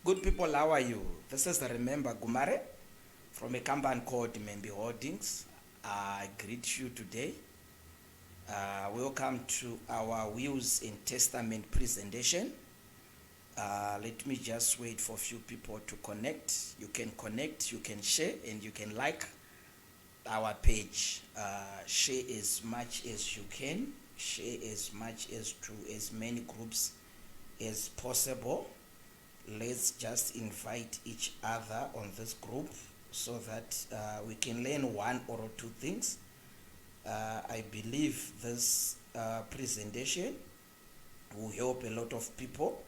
Good people, how are you? This is Remember Gumare from a company called Memby Holdings. I greet you today. Welcome to our Wills and Testament presentation. Let me just wait for a few people to connect. You can connect, you can share, and you can like our page. Share as much as you can. Share as much as to as many groups as possible. Let's just invite each other on this group so that we can learn one or two things. I believe this presentation will help a lot of people,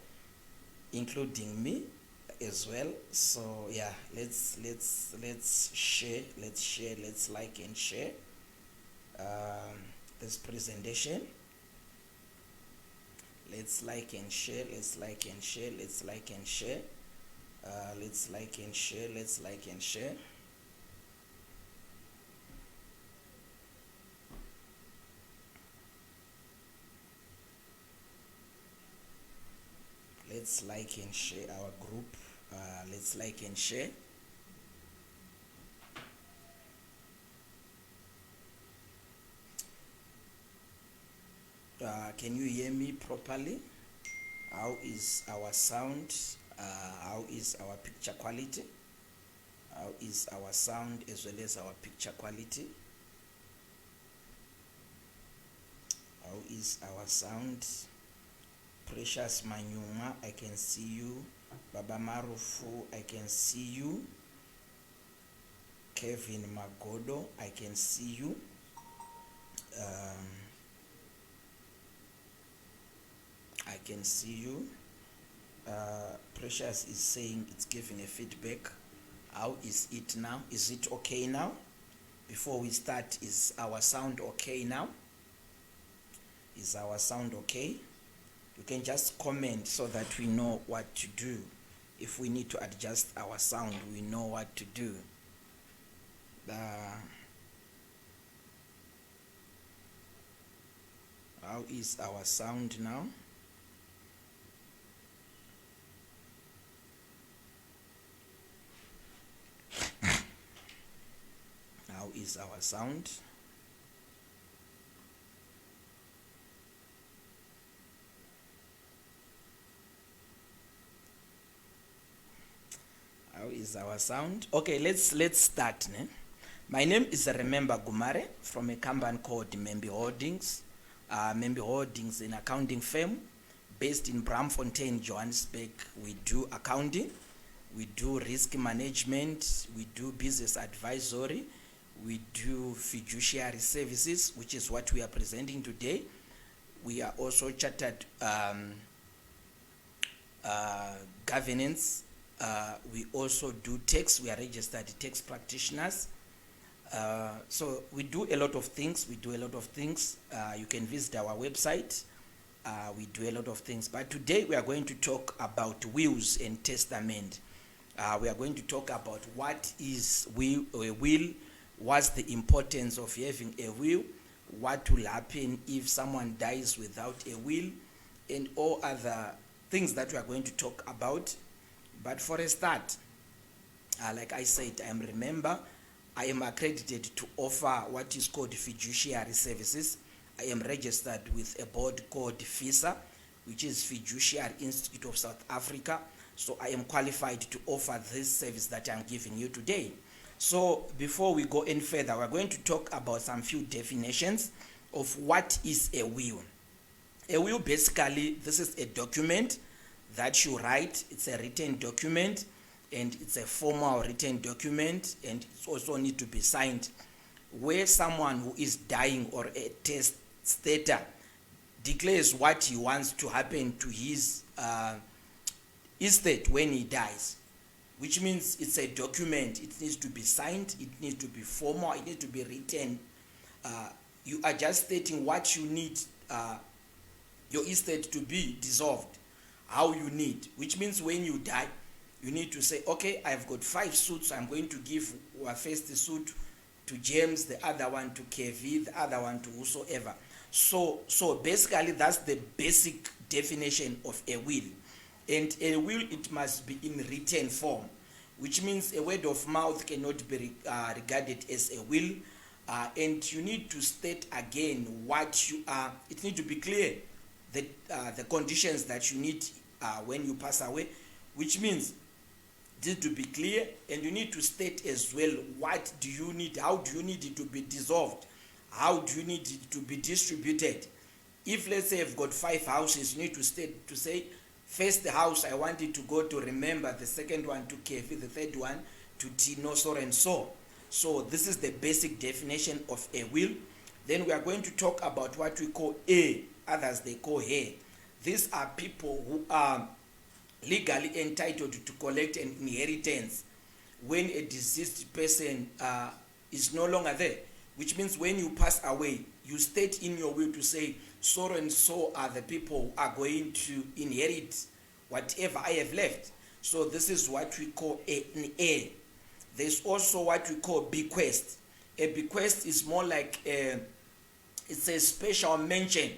including me as well. So yeah, let's share, let's like and share this presentation. Let's like and share, let's like and share, let's like and share, let's like and share, let's like and share. Let's like and share our group. Let's like and share. Can you hear me properly? How is our sound? How is our picture quality? How is our sound as well as our picture quality? How is our sound? Precious Manyuma, I can see you. Baba Marufu, I can see you. Kevin Magodo, I can see you. I can see you. Precious is saying it's giving a feedback. How is it now? Is it okay now? Before we start, is our sound okay now? Is our sound okay? You can just comment so that we know what to do. If we need to adjust our sound, we know what to do. How is our sound now? How is our sound? How is our sound? Okay, let's start. My name is Remember Gumare from a company called Memby Holdings. Memby Holdings is an accounting firm based in Braamfontein, Johannesburg. We do accounting, we do risk management, we do business advisory, we do fiduciary services, which is what we are presenting today. We are also chartered governance. We also do tax. We are registered tax practitioners. So we do a lot of things. You can visit our website. We do a lot of things. But today we are going to talk about wills and testament. We are going to talk about what is a will, what's the importance of having a will, what will happen if someone dies without a will, and all other things that we are going to talk about. But for a start, like I said, I am accredited to offer what is called fiduciary services. I am registered with a board called FISA, which is Fiduciary Institute of South Africa. So I am qualified to offer this service that I'm giving you today. So before we go any further, we're going to talk about some few definitions of what is a will. A will, basically, this is a document that you write. It's a written document, and it's a formal written document, and it also need to be signed, where someone who is dying or a testator declares what he wants to happen to his estate when he dies, which means it's a document. It needs to be signed, it needs to be formal, it needs to be written. You are just stating what you need your estate to be dissolved, how you need, which means when you die, you need to say, okay, I've got 5 suits. I'm going to give first suit to James, the other one to KV, the other one to whosoever. So basically, that's the basic definition of a will. And a will, it must be in written form, which means a word of mouth cannot be regarded as a will. And you need to state again what you are. It needs to be clear the conditions that you need when you pass away, which means it needs to be clear, and you need to state as well what do you need, how do you need it to be dissolved, how do you need it to be distributed. If, let's say, I've got 5 houses, you need to state to say, first house I want it to go to Remember, the second one to KV, the third one to Tino, so and so. So this is the basic definition of a will. Then we are going to talk about what we call A, others they call A. These are people who are legally entitled to collect an inheritance when a deceased person is no longer there, which means when you pass away, you state in your will to say, so and so are the people who are going to inherit whatever I have left. So this is what we call an A. There's also what we call bequest. A bequest is more like it's a special mention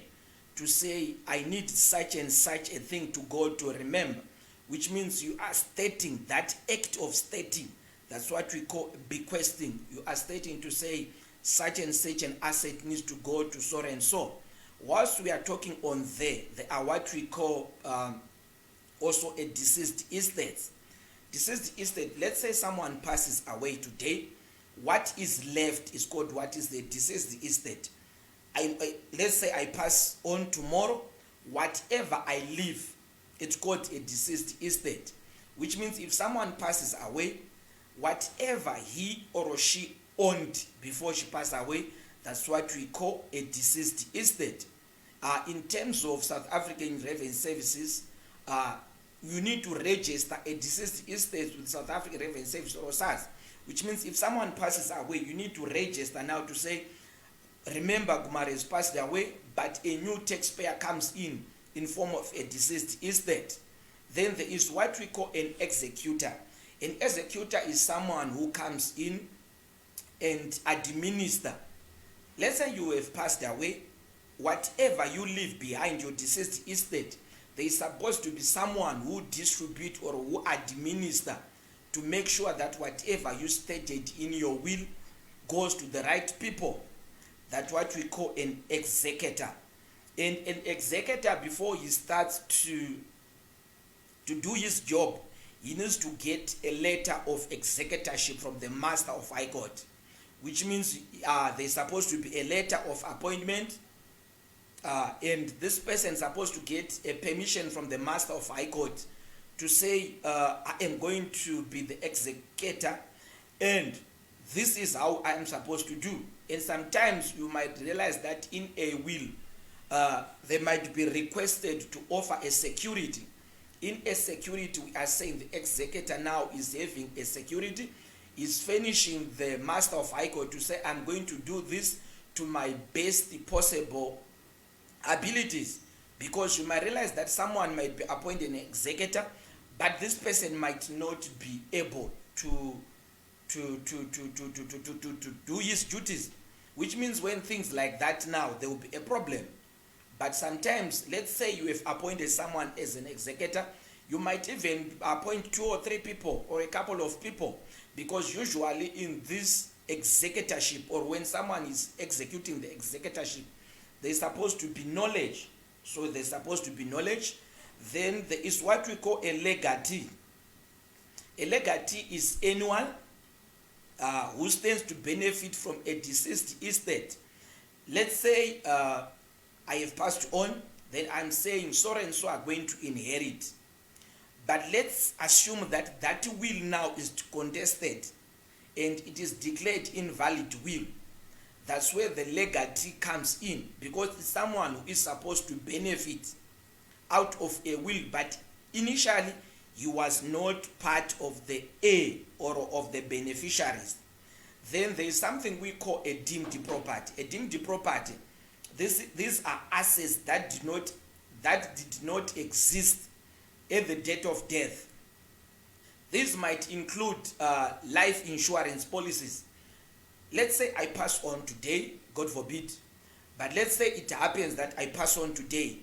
to say, I need such and such a thing to go to Remember, which means you are stating that act of stating. That's what we call bequesting. You are stating to say, such and such an asset needs to go to so and so. Whilst we are talking on there are what we call also a deceased estate. Deceased estate, let's say someone passes away today, what is left is called what is the deceased estate. Let's say I pass on tomorrow, whatever I leave, it's called a deceased estate, which means if someone passes away, whatever he or she owned before she passed away, that's what we call a deceased estate. In terms of South African Revenue Services, you need to register a deceased estate with South African Revenue Services or SARS, which means if someone passes away, you need to register now to say, Remember Gumare has passed away, but a new taxpayer comes in form of a deceased estate. Then there is what we call an executor. An executor is someone who comes in and administer. Let's say you have passed away, whatever you leave behind your deceased estate, there is supposed to be someone who distribute or who administer to make sure that whatever you stated in your will goes to the right people. That's what we call an executor. And an executor, before he starts to do his job, he needs to get a letter of executorship from the Master of High Court, which means there's supposed to be a letter of appointment, and this person is supposed to get a permission from the Master of High Court to say, I am going to be the executor, and this is how I am supposed to do. And sometimes you might realize that in a will, they might be requested to offer a security. In a security, we are saying the executor now is having a security, is furnishing the Master of High Court to say, I'm going to do this to my best possible abilities. Because you might realize that someone might be appointed an executor, but this person might not be able to do his duties, which means when things like that now, there will be a problem. But sometimes, let's say you have appointed someone as an executor, you might even appoint 2 or 3 people or a couple of people, because usually in this executorship, or when someone is executing the executorship, there's supposed to be knowledge. So there's supposed to be knowledge. Then there is what we call a legatee. A legatee is anyone who stands to benefit from a deceased estate. Let's say I have passed on, then I'm saying so and so are going to inherit. But let's assume that that will now is contested and it is declared invalid will. That's where the legatee comes in, because it's someone who is supposed to benefit out of a will, but initially he was not part of the heir or of the beneficiaries. Then there is something we call a deemed property. A deemed property, these are assets that did not exist at the date of death. These might include life insurance policies. Let's say I pass on today, God forbid, but let's say it happens that I pass on today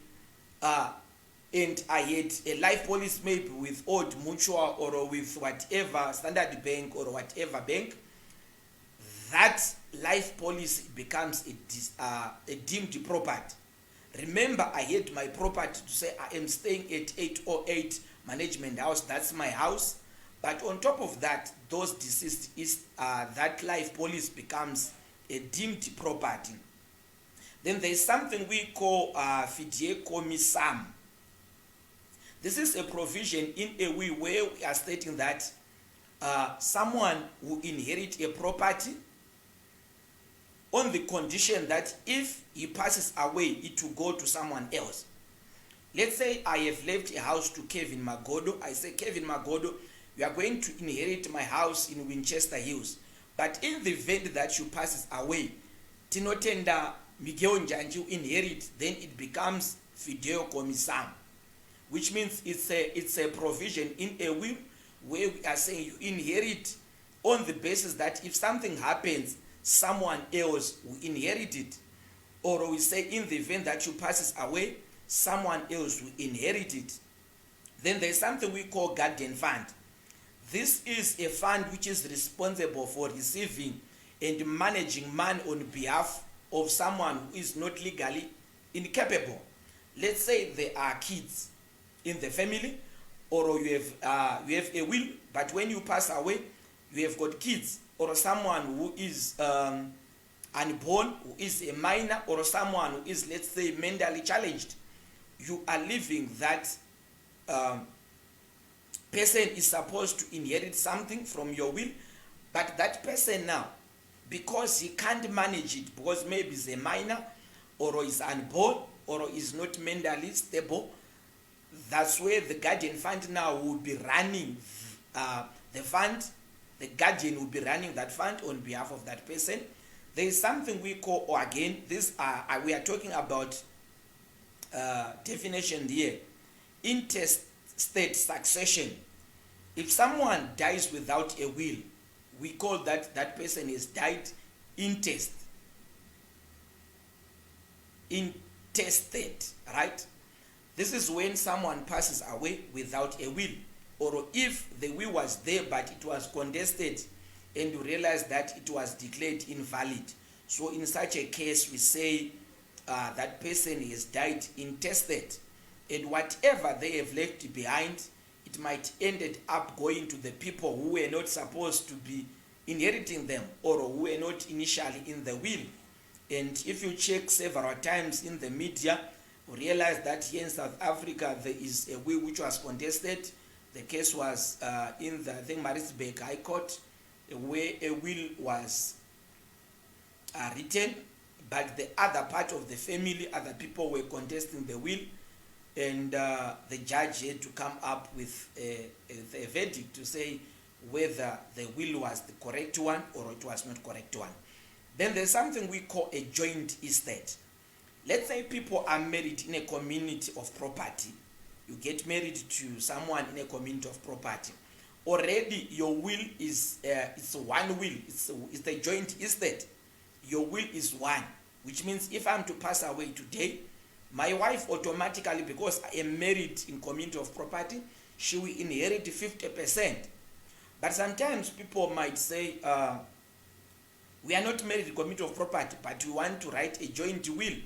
and I had a life policy maybe with Old Mutual or with whatever, Standard Bank or whatever bank. That life policy becomes a deemed property. Remember, I had my property to say I am staying at 808 Management House, that's my house. But on top of that, those deceased that life policy becomes a deemed property. Then there is something we call fideicommisum. This is a provision in a will where we are stating that someone will inherit a property on the condition that if he passes away, it will go to someone else. Let's say I have left a house to Kevin Magodo. I say, Kevin Magodo, you are going to inherit my house in Winchester Hills. But in the event that you passes away, Tinotenda Miguel Njanji inherit, then it becomes fideicommisum, which means it's a provision in a will where we are saying you inherit on the basis that if something happens, someone else will inherit it. Or we say in the event that you passes away, someone else will inherit it. Then there's something we call guardian fund. This is a fund which is responsible for receiving and managing money on behalf of someone who is not legally incapable. Let's say there are kids in the family, or you have a will, but when you pass away, you have got kids, or someone who is unborn, who is a minor, or someone who is, let's say, mentally challenged. You are leaving that person is supposed to inherit something from your will, but that person now, because he can't manage it, because maybe he's a minor, or is unborn, or is not mentally stable, that's where the guardian fund now will be running the fund. The guardian will be running that fund on behalf of that person. There is something we call, or again, we are talking about definition here, intestate succession. If someone dies without a will, we call that person has died intestate, right? This is when someone passes away without a will, or if the will was there but it was contested and you realize that it was declared invalid. So in such a case, we say that person has died intestate, and whatever they have left behind, it might ended up going to the people who were not supposed to be inheriting them, or who were not initially in the will. And if you check several times in the media, we realize that here in South Africa there is a will which was contested. The case was in the, I think, Maritzburg High Court, where a will was written, but the other part of the family, other people were contesting the will, and the judge had to come up with a verdict to say whether the will was the correct one or it was not correct one. Then there's something we call a joint estate. Let's say people are married in a community of property. You get married to someone in a community of property. Already your will is it's one will. It's a joint estate. Your will is one, which means if I'm to pass away today, my wife automatically, because I am married in community of property, she will inherit 50%. But sometimes people might say, we are not married in community of property, but we want to write a joint will,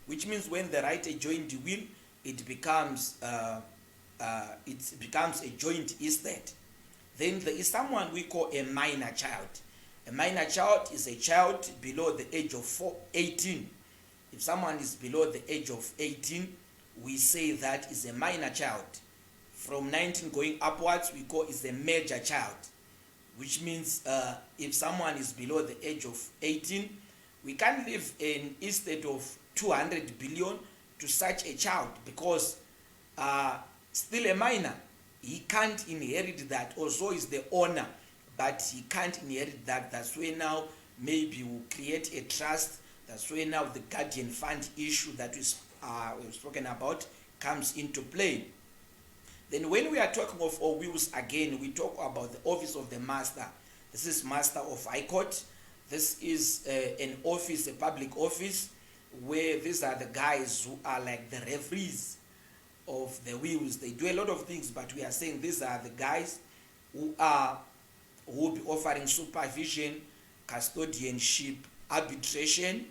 which means when they write a joint will, it becomes a joint estate. Then there is someone we call a minor child. A minor child is a child below the age of 18. If someone is below the age of 18, we say that is a minor child. From 19 going upwards, we call it a major child, which means if someone is below the age of 18, we can't leave an estate of 200 billion to such a child because still a minor. He can't inherit that, also is the owner, but he can't inherit that. That's why now maybe we'll create a trust. That's why now the guardian fund issue that we've spoken about comes into play. Then when we are talking of wills again, we talk about the office of the master. This is Master of High Court. This is an office, a public office, where these are the guys who are like the referees of the wills. They do a lot of things, but we are saying these are the guys who will be offering supervision, custodianship, arbitration,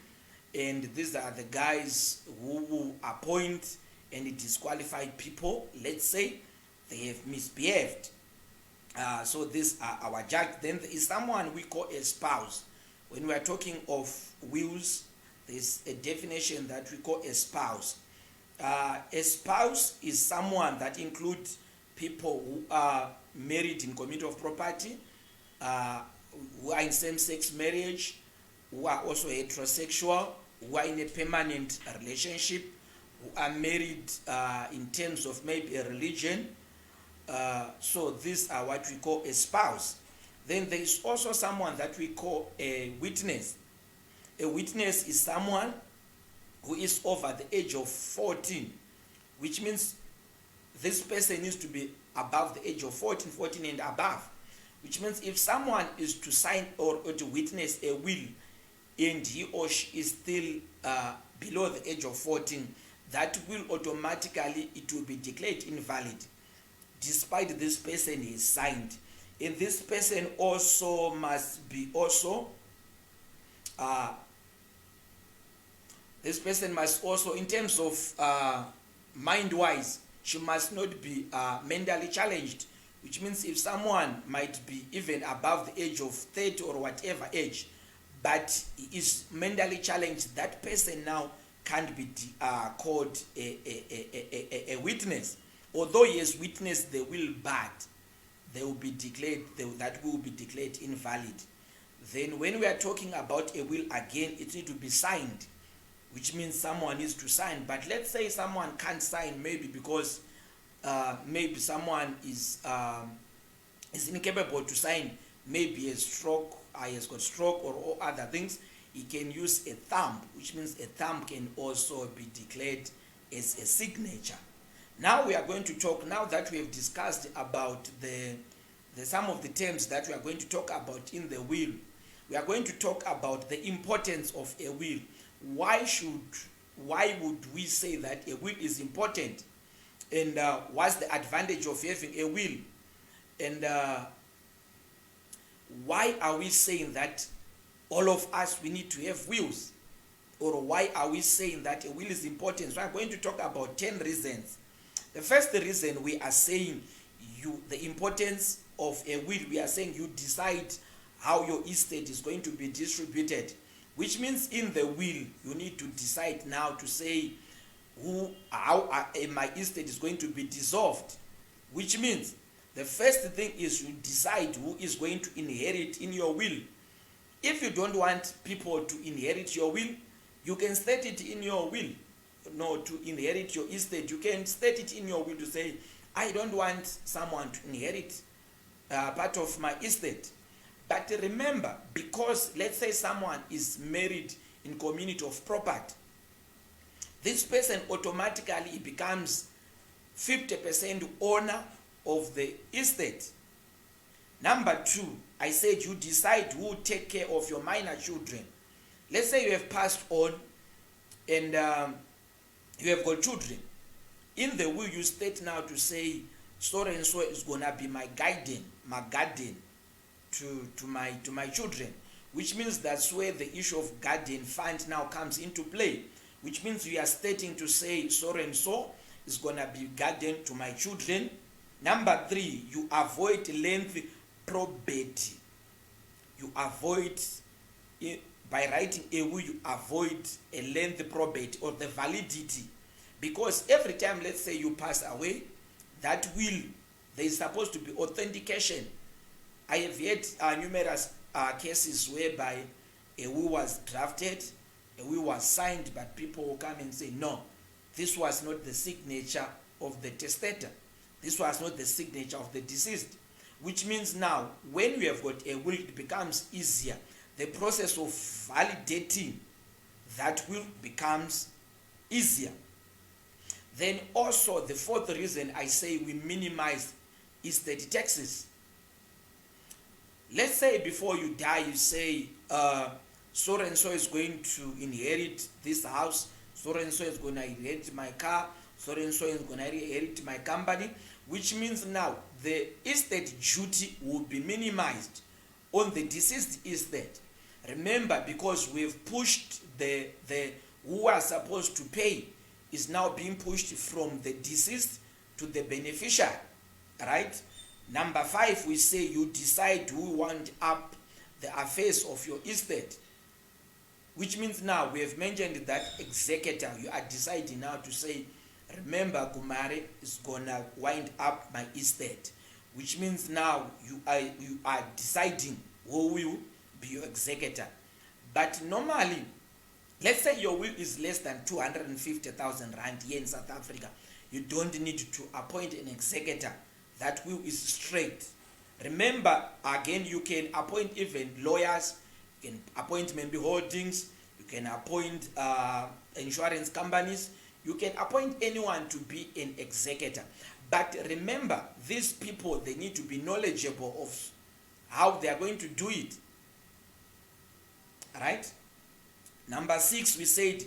and these are the guys who will appoint and disqualify people. Let's say they have misbehaved. So these are our judge. Then there is someone we call a spouse. When we are talking of wills, there is a definition that we call a spouse. A spouse is someone that includes people who are married in community of property, who are in same-sex marriage, who are also heterosexual, who are in a permanent relationship, who are married in terms of maybe a religion. So these are what we call a spouse. Then there is also someone that we call a witness. A witness is someone who is over the age of 14, which means this person needs to be above the age of 14 and above, which means if someone is to sign or to witness a will and he or she is still below the age of 14, that will automatically, it will be declared invalid despite this person is signed. And this person also must be this person must also, in terms of mind-wise, she must not be mentally challenged, which means if someone might be even above the age of 30 or whatever age, but is mentally challenged, that person now can't be called a witness. Although he has witnessed the will, but they will be declared, that will be declared invalid. Then when we are talking about a will again, it needs to be signed, which means someone needs to sign. But let's say someone can't sign, maybe because maybe someone is incapable to sign, maybe a stroke, he has got stroke or other things. He can use a thumb, which means a thumb can also be declared as a signature. Now we are going to talk, now that we have discussed about some of the terms that we are going to talk about in the will, we are going to talk about the importance of a will. Why would we say that a will is important? And what's the advantage of having a will? And why are we saying that all of us, we need to have wills? Or why are we saying that a will is important? So I'm going to talk about 10 reasons. The first reason we are saying the importance of a will, we are saying you decide how your estate is going to be distributed, which means in the will you need to decide now to say how my estate is going to be dissolved, which means the first thing is you decide who is going to inherit in your will. If you don't want people to inherit your will, you can state it in your will. No, to inherit your estate, you can state it in your will to say, I don't want someone to inherit part of my estate. But remember, because let's say someone is married in community of property, this person automatically becomes 50% owner of the estate. Number 2, I said you decide who will take care of your minor children. Let's say you have passed on and you have got children. In the will you state now to say so and so is gonna be my guardian to my children, which means that's where the issue of guardian fund now comes into play, which means you are stating to say so and so is gonna be guardian to my children. Number 3, you avoid lengthy probate. You avoid, by writing a will, you avoid a lengthy probate or the validity. Because every time, let's say you pass away, that will, there is supposed to be authentication. I have had numerous cases whereby a will was drafted, a will was signed, but people will come and say, no, this was not the signature of the testator. This was not the signature of the deceased. Which means now, when you have got a will, it becomes easier. The process of validating that will becomes easier. Then also, the fourth reason I say we minimize estate taxes. Let's say before you die, you say, so and so is going to inherit this house, so and so is going to inherit my car, so and so is going to inherit my company, which means now the estate duty will be minimized on the deceased estate. Remember, because we've pushed the who are supposed to pay is now being pushed from the deceased to the beneficiary, right? Number 5, we say you decide who want up the affairs of your estate, which means now we have mentioned that executor, you are deciding now to say, remember, Kumare is gonna wind up my estate, which means now you are deciding who will be your executor. But normally, let's say your will is less than 250,000 rand here in South Africa, you don't need to appoint an executor. That will is straight. Remember, again, you can appoint even lawyers, you can appoint Memby holdings, you can appoint insurance companies, you can appoint anyone to be an executor. But remember, these people, they need to be knowledgeable of how they are going to do it. Right? Number 6, we said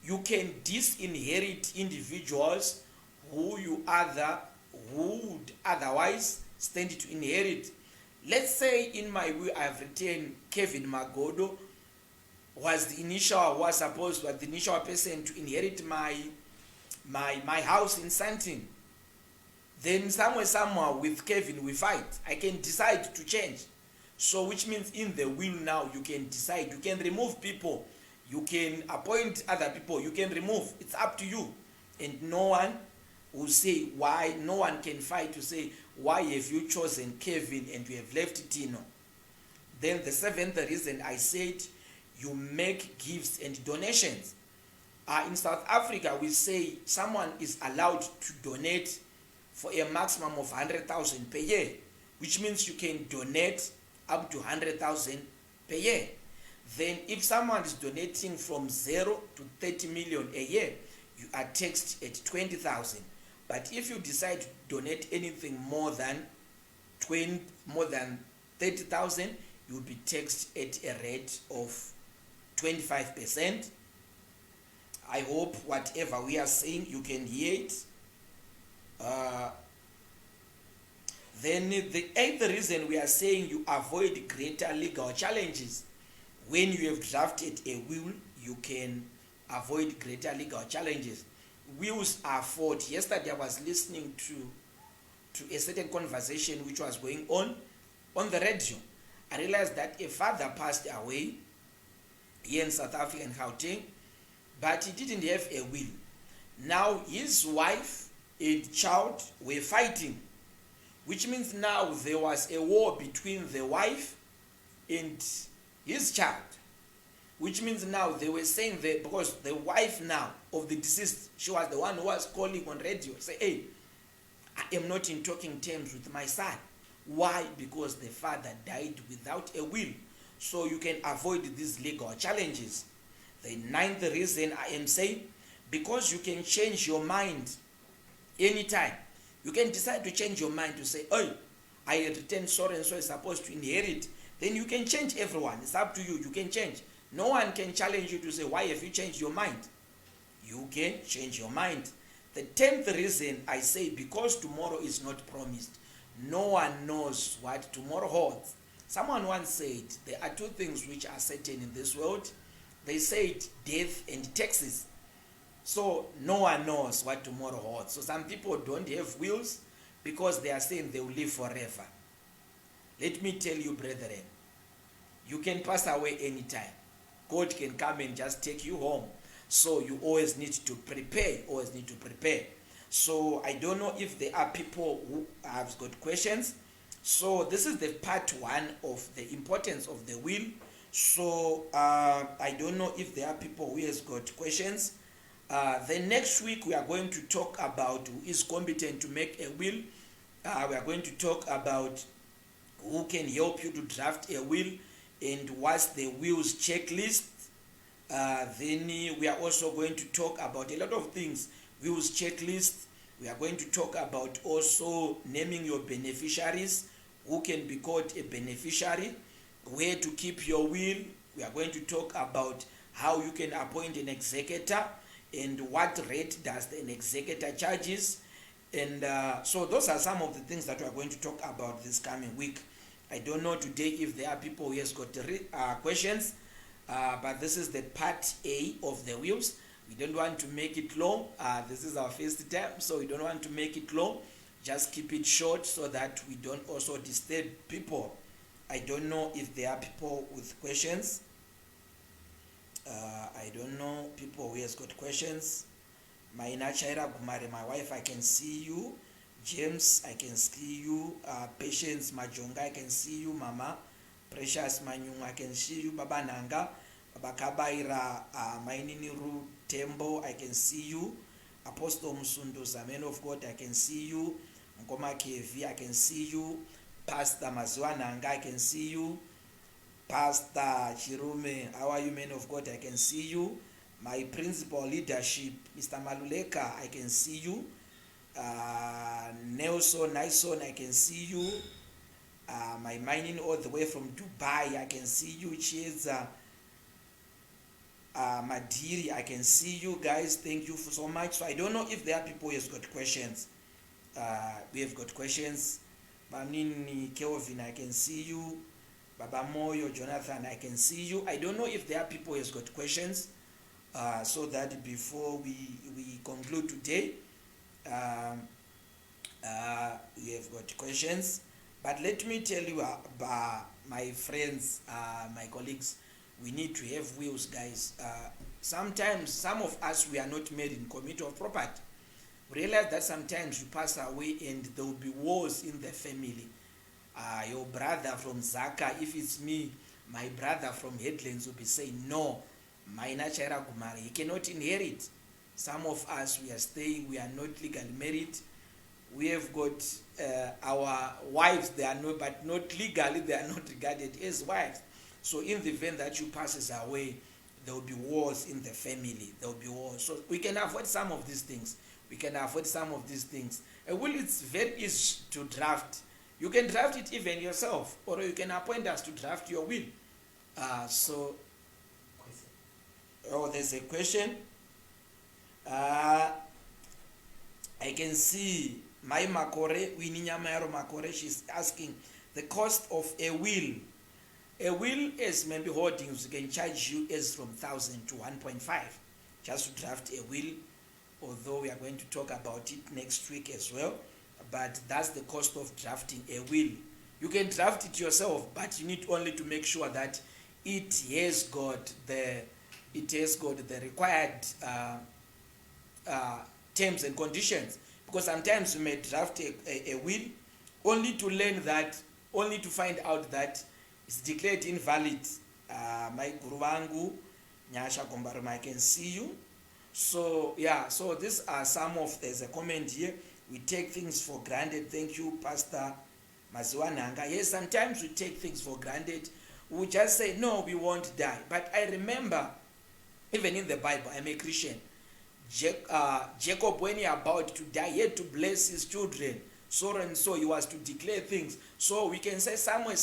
you can disinherit individuals who would otherwise stand to inherit. Let's say in my will I have written Kevin Magodo was the initial person to inherit my house in Santin. Then somewhere with Kevin we fight. I can decide to change. So which means in the will now you can decide. You can remove people. You can appoint other people. You can remove. It's up to you. And no one will say why. No one can fight to say why have you chosen Kevin and you have left Tino. Then the 7th reason I said you make gifts and donations. In South Africa we say someone is allowed to donate for a maximum of 100,000 per year, which means you can donate up to 100,000 per year. Then if someone is donating from 0 to 30 million a year, you are taxed at 20,000. But if you decide to donate anything more than 30,000, you will be taxed at a rate of 25%. I hope whatever we are saying you can hear it. Then the 8th reason we are saying you avoid greater legal challenges. When you have drafted a will, you can avoid greater legal challenges. Wills are fought. Yesterday I was listening to a certain conversation which was going on the radio. I realized that a father passed away here in South Africa in Gauteng, but he didn't have a will. Now his wife and child were fighting, which means now there was a war between the wife and his child, which means now they were saying that because the wife now of the deceased, she was the one who was calling on radio, say, hey, I am not in talking terms with my son. Why? Because the father died without a will. So you can avoid these legal challenges. The 9th reason I am saying, because you can change your mind anytime. You can decide to change your mind to say, oh, I return so and so is supposed to inherit. Then you can change everyone. It's up to you. You can change. No one can challenge you to say, why have you changed your mind? You can change your mind. The 10th reason I say, because tomorrow is not promised. No one knows what tomorrow holds. Someone once said, there are 2 things which are certain in this world. They said death and taxes. So no one knows what tomorrow holds. So some people don't have wills because they are saying they will live forever. Let me tell you, brethren, you can pass away anytime. God can come and just take you home. So you always need to prepare, always need to prepare. So I don't know if there are people who have got questions. So this is the part one of the importance of the will. So I don't know if there are people who has got questions. The next week we are going to talk about who is competent to make a will. We are going to talk about who can help you to draft a will and what's the wills checklist. Then we are also going to talk about a lot of things. Wills checklist. We are going to talk about also naming your beneficiaries, who can be called a beneficiary, where to keep your will. We are going to talk about how you can appoint an executor and what rate does an executor charges. And so those are some of the things that we are going to talk about this coming week. I don't know today if there are people who has got questions, but this is the part A of the wills. We don't want to make it long. This is our first time, so we don't want to make it long. Just keep it short so that we don't also disturb people. I don't know if there are people with questions. I don't know people who has got questions. Maina Chaira Gumare, my wife, I can see you. James, I can see you. Patience Majonga, I can see you. Mama Precious Manyung, I can see you. Baba Nanga, Baba Kabaira, Maininiru Tembo, I can see you. Apostle Musunduza, man of God, I can see you. Ngoma Kevi, I can see you. Pastor Mazwananga, I can see you. Pastor Chirume, how are you, man of God? I can see you. My principal leadership, Mr. Maluleka, I can see you. Nelson Nyson, I can see you. My mining all the way from Dubai, I can see you. Chieza Madiri, I can see you guys. Thank you so much. So I don't know if there are people who have got questions. We have got questions. Banini Kelvin, I can see you. Baba Moyo, Jonathan, I can see you. I don't know if there are people who have got questions. So that before we conclude today, we have got questions. But let me tell you, my friends, my colleagues, we need to have wills, guys. Sometimes some of us, we are not made in committee of property. We realize that sometimes you pass away and there will be wars in the family. Your brother from Zaka, if it's me, my brother from Headlands will be saying, no, Maina Chaira Gumari, he cannot inherit. Some of us, we are staying, we are not legally married. We have got our wives, they are not, but not legally, they are not regarded as wives. So in the event that you passes away, there will be wars in the family. There will be wars. So we can avoid some of these things. We can avoid some of these things. A will is very easy to draft. You can draft it even yourself, or you can appoint us to draft your will. There's a question. I can see my Makore, Wininyamaro Makore, she's asking the cost of a will. A will is Memby Holdings, you can charge you as from 1,000 to 1.5 just to draft a will, although we are going to talk about it next week as well. But that's the cost of drafting a will. You can draft it yourself, but you need only to make sure that it has got the required terms and conditions. Because sometimes you may draft a will only to learn that, only to find out that it's declared invalid. My Guru Wangu, Nyasha Gombaruma, I can see you. So yeah, so these are some of, there's a comment here. We take things for granted. Thank you, Pastor Maziwananga. Yes, sometimes we take things for granted. We just say, no, we won't die. But I remember, even in the Bible, I'm a Christian. Jacob, when he about to die, he had to bless his children. So and so, he was to declare things. So we can say somewhere,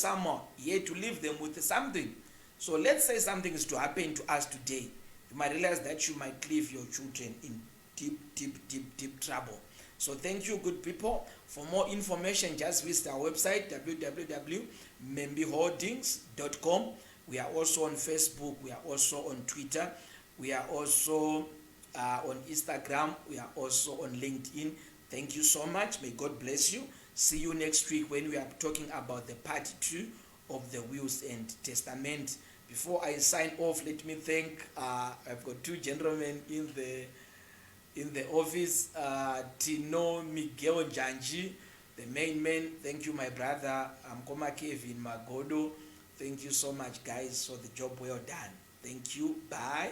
he had to leave them with something. So let's say something is to happen to us today. You might realize that you might leave your children in deep trouble. So thank you, good people. For more information, just visit our website, www.membyholdings.com. We are also on Facebook. We are also on Twitter. We are also on Instagram. We are also on LinkedIn. Thank you so much. May God bless you. See you next week when we are talking about the part 2 of the wills and testament. Before I sign off, let me thank, I've got 2 gentlemen in the office, Tino Miguel Janji, the main man. Thank you, my brother. Koma Kevin Magodo. Thank you so much, guys, for the job well done. Thank you. Bye.